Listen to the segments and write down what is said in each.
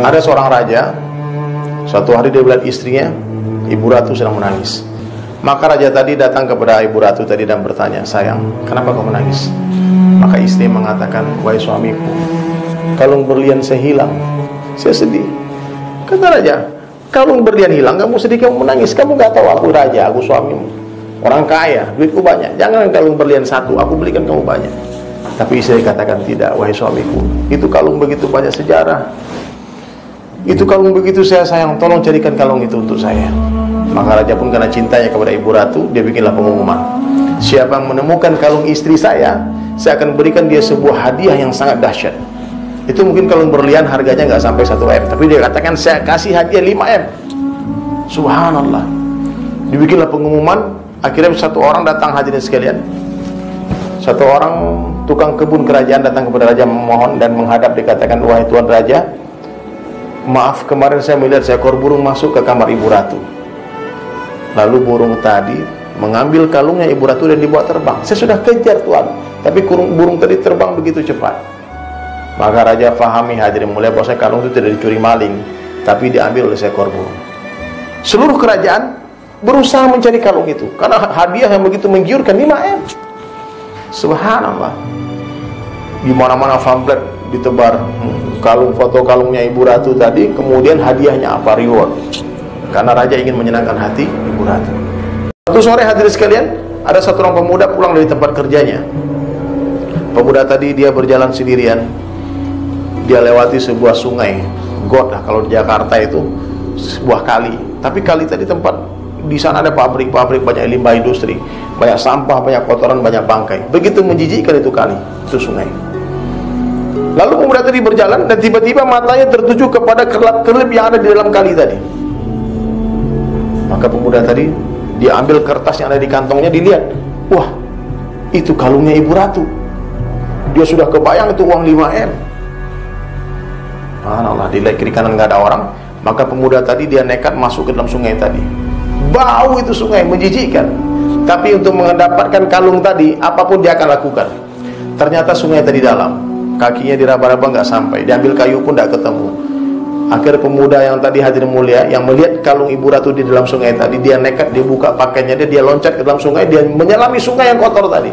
Ada seorang raja, suatu hari dia melihat istrinya, Ibu Ratu, sedang menangis. Maka raja tadi datang kepada Ibu Ratu tadi dan bertanya, sayang, kenapa kau menangis? Maka istri mengatakan, wahai suamiku, kalung berlian saya hilang, saya sedih. Kata raja, kalung berlian hilang, kamu sedih, kamu menangis. Kamu gak tahu aku raja, aku suamimu, orang kaya, duitku banyak. Jangan kalung berlian satu, aku belikan kamu banyak. Tapi istri katakan, tidak, wahai suamiku, itu kalung begitu banyak sejarah, itu kalung begitu saya sayang, tolong carikan kalung itu untuk saya. Maka raja pun karena cintanya kepada Ibu Ratu, dia bikinlah pengumuman, siapa yang menemukan kalung istri saya akan berikan dia sebuah hadiah yang sangat dahsyat. Itu mungkin kalung berlian harganya nggak sampai 1 M, tapi dia katakan saya kasih hadiah 5 M. Subhanallah. Dibikinlah pengumuman. Akhirnya satu orang datang, hadirin sekalian, satu orang tukang kebun kerajaan datang kepada raja memohon dan menghadap, dikatakan, wahai tuan raja, maaf, kemarin saya melihat seekor burung masuk ke kamar Ibu Ratu. Lalu burung tadi mengambil kalungnya Ibu Ratu dan dibawa terbang. Saya sudah kejar tuan, tapi burung tadi terbang begitu cepat. Maka raja fahami, hadirin mulia, bahwa kalung itu tidak dicuri maling, tapi diambil oleh seekor burung. Seluruh kerajaan berusaha mencari kalung itu, karena hadiah yang begitu menggiurkan, 5 M. Subhanallah. Di mana-mana pamflet ditebar, kalung, foto kalungnya Ibu Ratu tadi, kemudian hadiahnya apa, reward, karena raja ingin menyenangkan hati Ibu Ratu. Suatu sore, hadirin sekalian, ada satu orang pemuda pulang dari tempat kerjanya. Pemuda tadi dia berjalan sendirian. Dia lewati sebuah sungai, got lah kalau di Jakarta itu, sebuah kali. Tapi kali tadi tempat, di sana ada pabrik-pabrik, banyak limbah industri, banyak sampah, banyak kotoran, banyak bangkai. Begitu menjijikkan itu kali, itu sungai. Lalu pemuda tadi berjalan dan tiba-tiba matanya tertuju kepada kelap-kelip yang ada di dalam kali tadi. Maka pemuda tadi, dia ambil kertas yang ada di kantongnya, dilihat, wah, itu kalungnya Ibu Ratu. Dia sudah kebayang itu uang 5 M. Subhanallah, dilihat kiri kanan nggak ada orang. Maka pemuda tadi dia nekat masuk ke dalam sungai tadi. Bau itu sungai, menjijikkan. Tapi untuk mendapatkan kalung tadi, apapun dia akan lakukan. Ternyata sungai tadi dalam, kakinya diraba-raba nggak sampai, diambil kayu pun nggak ketemu. Akhirnya pemuda yang tadi hadirin mulia, yang melihat kalung Ibu Ratu di dalam sungai tadi, dia nekat, dia buka pakaiannya, dia loncat ke dalam sungai, dia menyelami sungai yang kotor tadi.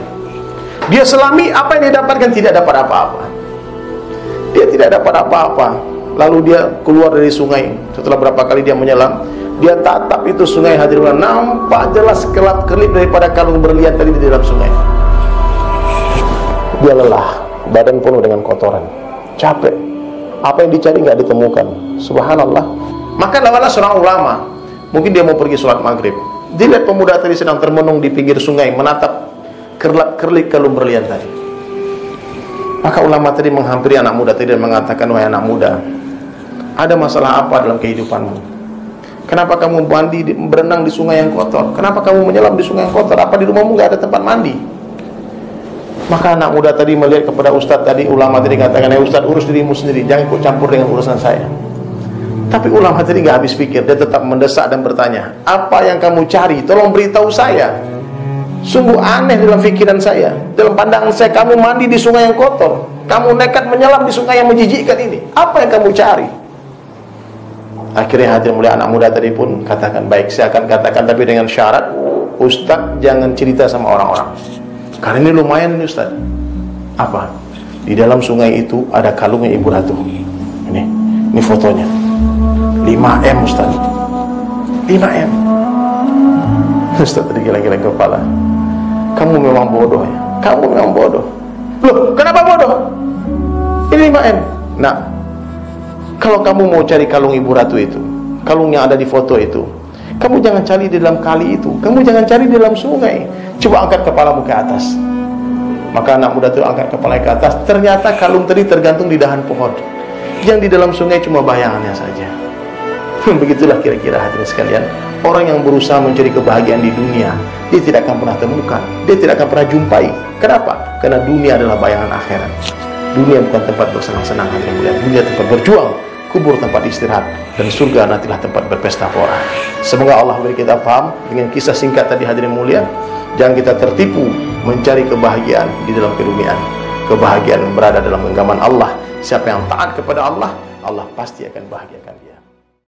Dia selami, apa yang dia dapatkan? Tidak dapat apa-apa. Dia tidak dapat apa-apa. Lalu dia keluar dari sungai. Setelah berapa kali dia menyelam, dia tatap itu sungai, hadirin, nampak jelas kelap-kelip daripada kalung berlian tadi di dalam sungai. Dia lelah, badan penuh dengan kotoran, capek. Apa yang dicari nggak ditemukan. Subhanallah. Maka lewatlah seorang ulama, mungkin dia mau pergi sholat maghrib. Dilihat pemuda tadi sedang termenung di pinggir sungai, menatap kerlap-kerlip kalung berlian tadi. Maka ulama tadi menghampiri anak muda tadi dan mengatakan, wahai anak muda, ada masalah apa dalam kehidupanmu? Kenapa kamu berenang di sungai yang kotor? Kenapa kamu menyelam di sungai yang kotor? Apa di rumahmu nggak ada tempat mandi? Maka anak muda tadi melihat kepada ustadz tadi, ulama tadi katakan, ya ustadz, urus dirimu sendiri, jangan ikut campur dengan urusan saya. Tapi ulama tadi nggak habis pikir, dia tetap mendesak dan bertanya, apa yang kamu cari? Tolong beritahu saya. Sungguh aneh dalam pikiran saya, dalam pandangan saya, kamu mandi di sungai yang kotor, kamu nekat menyelam di sungai yang menjijikkan ini. Apa yang kamu cari? Akhirnya hadirin mulia, anak muda tadi pun katakan, baik, saya akan katakan, tapi dengan syarat, ustadz jangan cerita sama orang-orang, karena ini lumayan ini ustadz. Apa? Di dalam sungai itu ada kalungnya Ibu Ratu. Ini fotonya. 5 M ustadz. 5 M. Ustadz tadi geleng-geleng kepala. Kamu memang bodoh ya. Kamu memang bodoh. Loh, kenapa bodoh? Ini 5 M. Nah, kalau kamu mau cari kalung Ibu Ratu itu, kalung yang ada di foto itu, kamu jangan cari di dalam kali itu, kamu jangan cari di dalam sungai. Coba angkat kepalamu ke atas. Maka anak muda itu angkat kepalanya ke atas. Ternyata kalung tadi tergantung di dahan pohon. Yang di dalam sungai cuma bayangannya saja. Begitulah kira-kira hadirin sekalian, orang yang berusaha mencari kebahagiaan di dunia, dia tidak akan pernah temukan, dia tidak akan pernah jumpai. Kenapa? Karena dunia adalah bayangan akhirat. Dunia bukan tempat bersenang-senang, hadirin mulia. Dunia tempat berjuang, kubur tempat istirahat, dan surga nantilah tempat berpesta pora. Semoga Allah beri kita paham dengan kisah singkat tadi, hadirin mulia. Jangan kita tertipu mencari kebahagiaan di dalam keduniaan. Kebahagiaan berada dalam genggaman Allah. Siapa yang taat kepada Allah, Allah pasti akan bahagiakan dia.